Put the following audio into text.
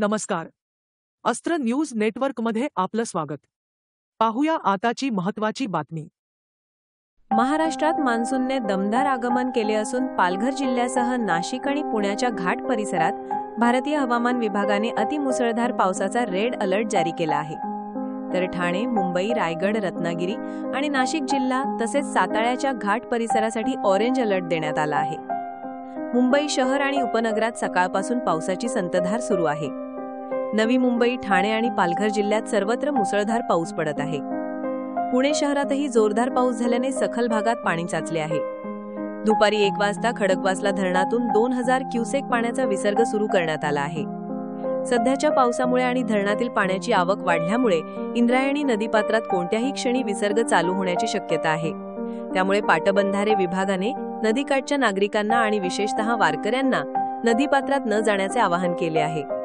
नमस्कार. अस्त्र न्यूज नेटवर्कमध्ये आपलं स्वागत. पाहूया आताची महत्त्वाची बातमी. महाराष्ट्रात मान्सूनने दमदार आगमन केले असून पालघर जिल्ह्यासह नाशिक आणि पुण्याच्या घाट परिसरात भारतीय हवामान विभागाने अतिमुसळधार पावसाचा रेड अलर्ट जारी केला आहे. तर ठाणे, मुंबई, रायगड, रत्नागिरी आणि नाशिक जिल्हा तसेच साताळ्याच्या घाट परिसरासाठी ऑरेंज अलर्ट देण्यात आला आहे. मुंबई शहर आणि उपनगरात सकाळपासून पावसाची संततधार सुरू आहे. नवी मुंबई, ठाणे आणि पालघर जिल्ह्यात सर्वत्र मुसळधार पाऊस पडत आहे. पुणे शहरातही जोरदार पाऊस झाल्याने सखल भागात पाणी साचले आहे. दुपारी 1 वाजता खडकवासला धरणातून 2000 क्युसेक पाण्याचा विसर्ग सुरू करण्यात आला आहे. सध्याच्या पावसामुळे आणि धरणातील पाण्याची आवक वाढल्यामुळे इंद्रायणी नदीपात्रात कोणत्याही क्षणी विसर्ग चालू होण्याची शक्यता आहे. त्यामुळे पाटबंधारे विभागाने नदीकाठच्या नागरिकांना आणि विशेषतः वारकऱ्यांना नदीपात्रात न जाण्याचे आवाहन केले आहे.